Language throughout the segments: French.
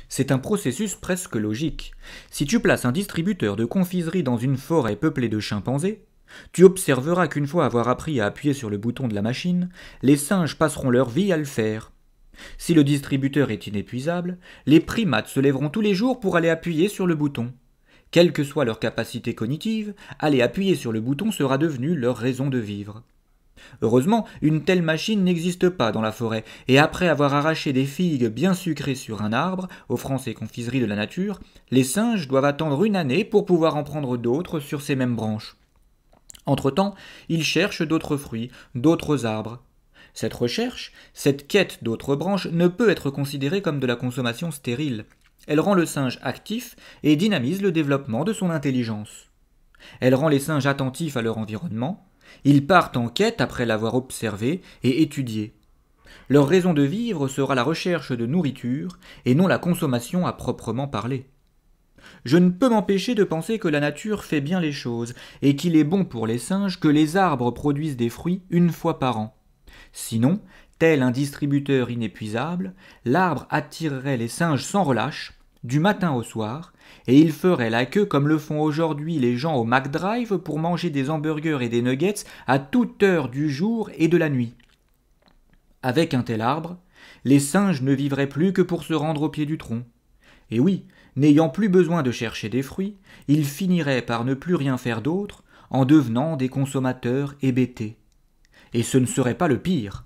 C'est un processus presque logique. Si tu places un distributeur de confiserie dans une forêt peuplée de chimpanzés, tu observeras qu'une fois avoir appris à appuyer sur le bouton de la machine, les singes passeront leur vie à le faire. Si le distributeur est inépuisable, les primates se lèveront tous les jours pour aller appuyer sur le bouton. Quelle que soit leur capacité cognitive, aller appuyer sur le bouton sera devenu leur raison de vivre. Heureusement, une telle machine n'existe pas dans la forêt, et après avoir arraché des figues bien sucrées sur un arbre, offrant ces confiseries de la nature, les singes doivent attendre une année pour pouvoir en prendre d'autres sur ces mêmes branches. Entre-temps, ils cherchent d'autres fruits, d'autres arbres. Cette recherche, cette quête d'autres branches ne peut être considérée comme de la consommation stérile. Elle rend le singe actif et dynamise le développement de son intelligence. Elle rend les singes attentifs à leur environnement. Ils partent en quête après l'avoir observé et étudié. Leur raison de vivre sera la recherche de nourriture et non la consommation à proprement parler. Je ne peux m'empêcher de penser que la nature fait bien les choses et qu'il est bon pour les singes que les arbres produisent des fruits une fois par an. Sinon, tel un distributeur inépuisable, l'arbre attirerait les singes sans relâche, du matin au soir, et ils feraient la queue comme le font aujourd'hui les gens au McDrive pour manger des hamburgers et des nuggets à toute heure du jour et de la nuit. Avec un tel arbre, les singes ne vivraient plus que pour se rendre au pied du tronc. Et oui, n'ayant plus besoin de chercher des fruits, ils finiraient par ne plus rien faire d'autre en devenant des consommateurs hébétés. Et ce ne serait pas le pire.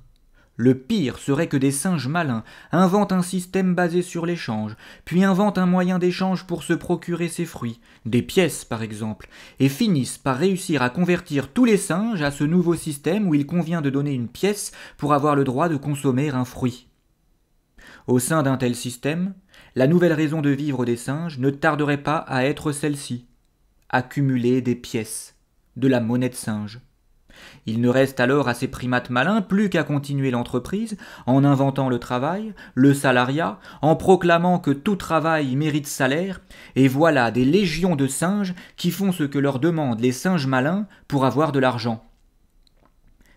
Le pire serait que des singes malins inventent un système basé sur l'échange, puis inventent un moyen d'échange pour se procurer ces fruits, des pièces par exemple, et finissent par réussir à convertir tous les singes à ce nouveau système où il convient de donner une pièce pour avoir le droit de consommer un fruit. Au sein d'un tel système, la nouvelle raison de vivre des singes ne tarderait pas à être celle-ci: accumuler des pièces, de la monnaie de singe. Il ne reste alors à ces primates malins plus qu'à continuer l'entreprise en inventant le travail, le salariat, en proclamant que tout travail mérite salaire, et voilà des légions de singes qui font ce que leur demandent les singes malins pour avoir de l'argent.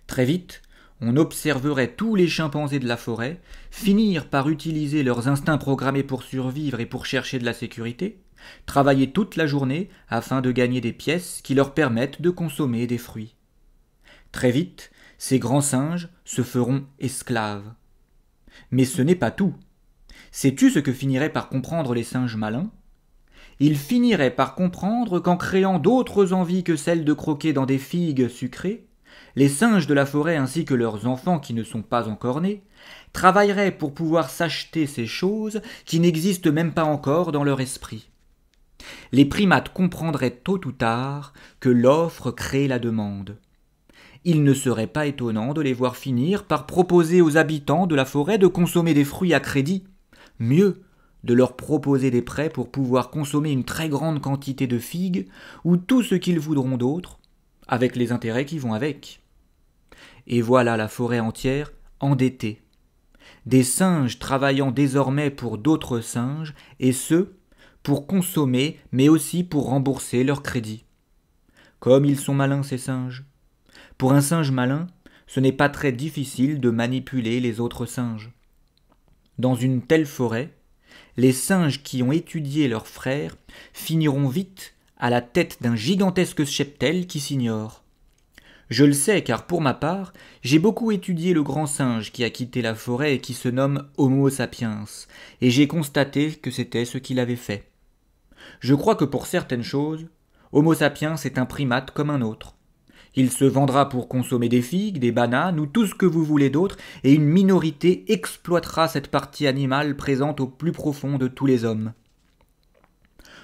Très vite, on observerait tous les chimpanzés de la forêt finir par utiliser leurs instincts programmés pour survivre et pour chercher de la sécurité, travailler toute la journée afin de gagner des pièces qui leur permettent de consommer des fruits. Très vite, ces grands singes se feront esclaves. Mais ce n'est pas tout. Sais-tu ce que finiraient par comprendre les singes malins ? Ils finiraient par comprendre qu'en créant d'autres envies que celles de croquer dans des figues sucrées, les singes de la forêt ainsi que leurs enfants qui ne sont pas encore nés travailleraient pour pouvoir s'acheter ces choses qui n'existent même pas encore dans leur esprit. Les primates comprendraient tôt ou tard que l'offre crée la demande. Il ne serait pas étonnant de les voir finir par proposer aux habitants de la forêt de consommer des fruits à crédit. Mieux, de leur proposer des prêts pour pouvoir consommer une très grande quantité de figues ou tout ce qu'ils voudront d'autre, avec les intérêts qui vont avec. Et voilà la forêt entière endettée. Des singes travaillant désormais pour d'autres singes, et ce, pour consommer, mais aussi pour rembourser leur crédit. Comme ils sont malins ces singes. Pour un singe malin, ce n'est pas très difficile de manipuler les autres singes. Dans une telle forêt, les singes qui ont étudié leurs frères finiront vite à la tête d'un gigantesque cheptel qui s'ignore. Je le sais car pour ma part, j'ai beaucoup étudié le grand singe qui a quitté la forêt et qui se nomme Homo sapiens, et j'ai constaté que c'était ce qu'il avait fait. Je crois que pour certaines choses, Homo sapiens est un primate comme un autre. Il se vendra pour consommer des figues, des bananes ou tout ce que vous voulez d'autre, et une minorité exploitera cette partie animale présente au plus profond de tous les hommes.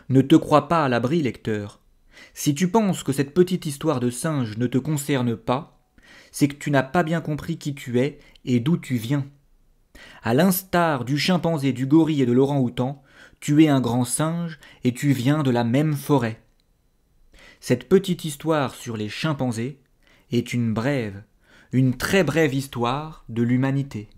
Ne te crois pas à l'abri, lecteur. Si tu penses que cette petite histoire de singe ne te concerne pas, c'est que tu n'as pas bien compris qui tu es et d'où tu viens. À l'instar du chimpanzé, du gorille et de l'orang-outan, tu es un grand singe et tu viens de la même forêt. Cette petite histoire sur les chimpanzés est une brève, une très brève histoire de l'humanité.